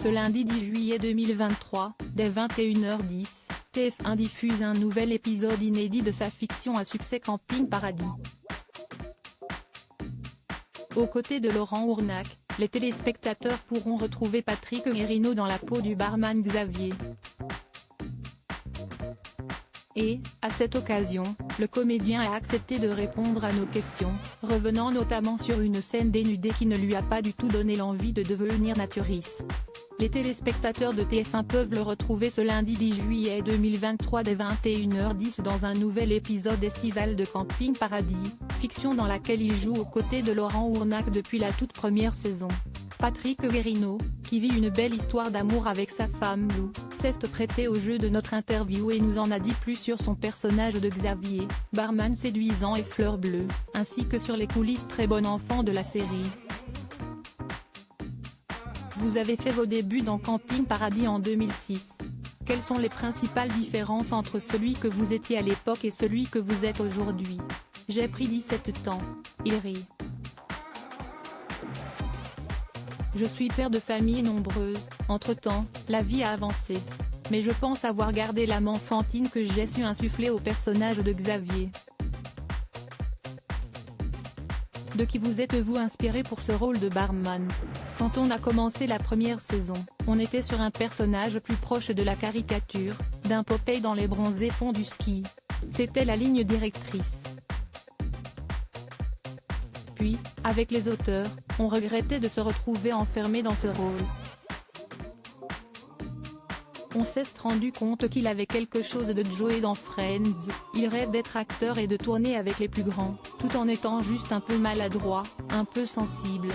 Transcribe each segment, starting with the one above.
Ce lundi 10 juillet 2023, dès 21h10, TF1 diffuse un nouvel épisode inédit de sa fiction à succès Camping Paradis. Aux côtés de Laurent Ournac, les téléspectateurs pourront retrouver Patrick Guérino dans la peau du barman Xavier. Et, à cette occasion, le comédien a accepté de répondre à nos questions, revenant notamment sur une scène dénudée qui ne lui a pas du tout donné l'envie de devenir naturiste. Les téléspectateurs de TF1 peuvent le retrouver ce lundi 10 juillet 2023 dès 21h10 dans un nouvel épisode estival de Camping Paradis, fiction dans laquelle il joue aux côtés de Laurent Ournac depuis la toute première saison. Patrick Guérino, qui vit une belle histoire d'amour avec sa femme Lou, s'est prêté au jeu de notre interview et nous en a dit plus sur son personnage de Xavier, barman séduisant et fleur bleue, ainsi que sur les coulisses très bon enfant de la série. Vous avez fait vos débuts dans Camping Paradis en 2006. Quelles sont les principales différences entre celui que vous étiez à l'époque et celui que vous êtes aujourd'hui? J'ai pris 17 ans. Il rit. Je suis père de famille nombreuse, entre-temps, la vie a avancé. Mais je pense avoir gardé l'âme enfantine que j'ai su insuffler au personnage de Xavier. De qui vous êtes-vous inspiré pour ce rôle de barman? Quand on a commencé la première saison, on était sur un personnage plus proche de la caricature, d'un Popeye dans les bronzés fonds du ski. C'était la ligne directrice. Puis, avec les auteurs, on regrettait de se retrouver enfermé dans ce rôle. On s'est rendu compte qu'il avait quelque chose de Joey dans Friends, il rêve d'être acteur et de tourner avec les plus grands, tout en étant juste un peu maladroit, un peu sensible.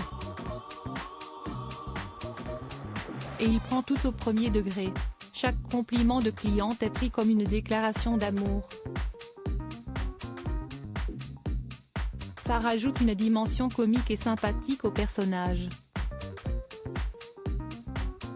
Et il prend tout au premier degré. Chaque compliment de cliente est pris comme une déclaration d'amour. Ça rajoute une dimension comique et sympathique au personnage.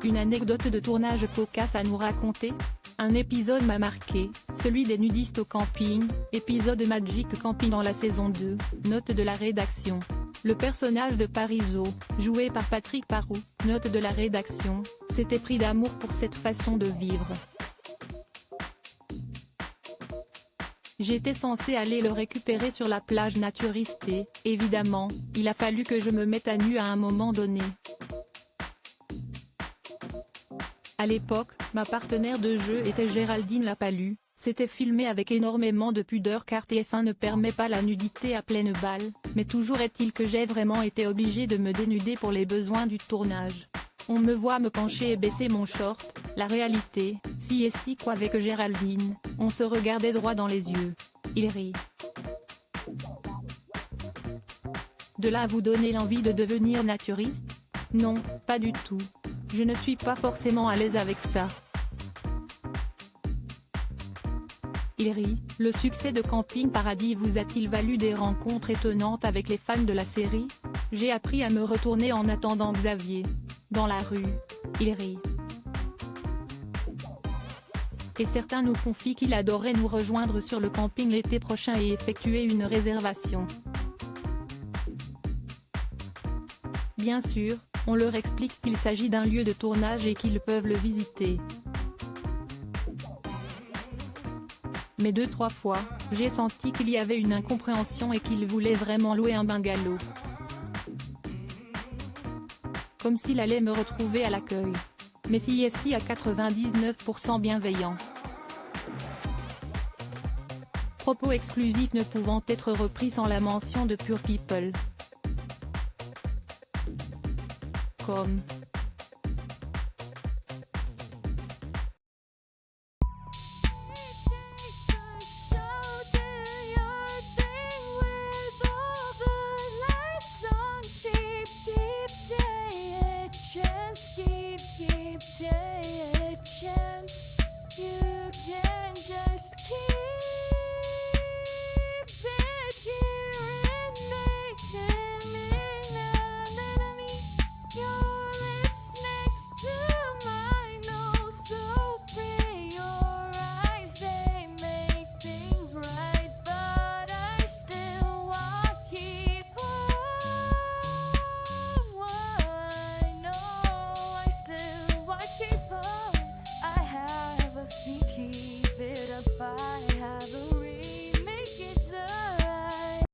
Une anecdote de tournage cocasse à nous raconter? Un épisode m'a marqué, celui des nudistes au camping, épisode Magic Camping dans la saison 2, note de la rédaction. Le personnage de Parizeau, joué par Patrick Parou, note de la rédaction, s'était pris d'amour pour cette façon de vivre. J'étais censé aller le récupérer sur la plage naturiste et, évidemment, il a fallu que je me mette à nu à un moment donné. À l'époque, ma partenaire de jeu était Géraldine Lapalus. C'était filmé avec énormément de pudeur car TF1 ne permet pas la nudité à pleine balle, mais toujours est-il que j'ai vraiment été obligée de me dénuder pour les besoins du tournage. On me voit me pencher et baisser mon short, la réalité, si est-ce qu'avec Géraldine, on se regardait droit dans les yeux. Il rit. De là à vous donner l'envie de devenir naturiste? Non, pas du tout. Je ne suis pas forcément à l'aise avec ça. Il rit. Le succès de Camping Paradis vous a-t-il valu des rencontres étonnantes avec les fans de la série? J'ai appris à me retourner en attendant Xavier. Dans la rue. Il rit. Et certains nous confient qu'il adorait nous rejoindre sur le camping l'été prochain et effectuer une réservation. Bien sûr, on leur explique qu'il s'agit d'un lieu de tournage et qu'ils peuvent le visiter. Mais 2-3 fois, j'ai senti qu'il y avait une incompréhension et qu'il voulait vraiment louer un bungalow. Comme s'il allait me retrouver à l'accueil. Mais si est à 99% bienveillant. Propos exclusifs ne pouvant être repris sans la mention de Pure People. Comme